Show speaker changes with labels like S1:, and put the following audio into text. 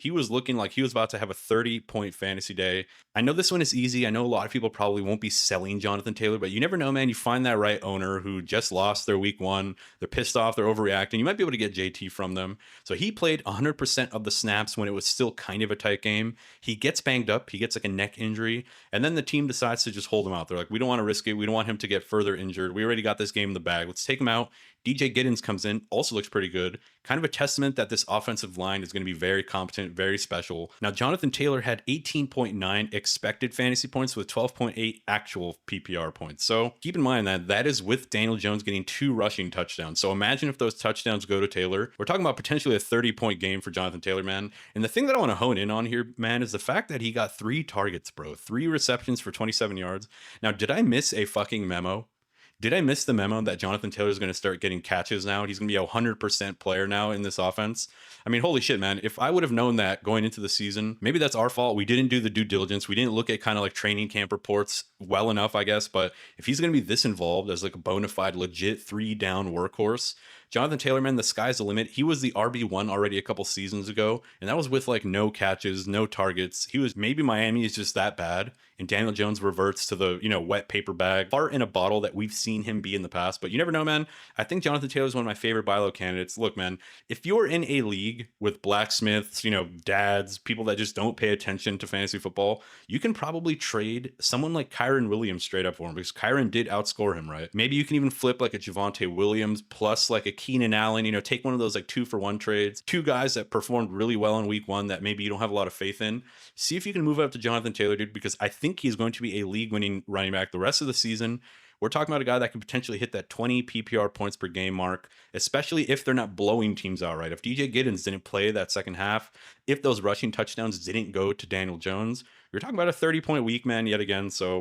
S1: He was looking like he was about to have a 30-point fantasy day. I know this one is easy. I know a lot of people probably won't be selling Jonathan Taylor, but you never know, man. You find that right owner who just lost their week one. They're pissed off. They're overreacting. You might be able to get JT from them. So he played 100% of the snaps when it was still kind of a tight game. He gets banged up. He gets like a neck injury. And then the team decides to just hold him out. They're like, we don't want to risk it. We don't want him to get further injured. We already got this game in the bag. Let's take him out. DJ Giddens comes in, also looks pretty good. Kind of a testament that this offensive line is going to be very competent, very special. Now, Jonathan Taylor had 18.9 expected fantasy points with 12.8 actual PPR points. So keep in mind that that is with Daniel Jones getting 2 rushing touchdowns. So imagine if those touchdowns go to Taylor. We're talking about potentially a 30-point game for Jonathan Taylor, man. And the thing that I want to hone in on here, man, is the fact that he got 3 targets, bro. 3 receptions for 27 yards. Now, did I miss a fucking memo? Did I miss the memo that Jonathan Taylor is going to start getting catches now? He's going to be a 100% player now in this offense. I mean, holy shit, man. If I would have known that going into the season, maybe that's our fault. We didn't do the due diligence. We didn't look at kind of like training camp reports well enough, I guess. But if he's going to be this involved as like a bona fide, legit 3-down workhorse, Jonathan Taylor, man, the sky's the limit. He was the RB1 already a couple seasons ago, and that was with like no catches, no targets. He was maybe Miami is just that bad, and Daniel Jones reverts to the, wet paper bag, fart in a bottle that we've seen him be in the past. But you never know, man. I think Jonathan Taylor is one of my favorite buy low candidates. Look, man, if you're in a league with blacksmiths, dads, people that just don't pay attention to fantasy football, you can probably trade someone like Kyron Williams straight up for him because Kyron did outscore him, right? Maybe you can even flip like a Javonte Williams plus like a Keenan Allen, take one of those like 2-for-1 trades, 2 guys that performed really well in week 1 that maybe you don't have a lot of faith in. See if you can move up to Jonathan Taylor, dude, because I think he's going to be a league winning running back the rest of the season. We're talking about a guy that can potentially hit that 20 PPR points per game mark, especially if they're not blowing teams out, right? If DJ Giddens didn't play that second half, if those rushing touchdowns didn't go to Daniel Jones, you're talking about a 30-point week, man, yet again. So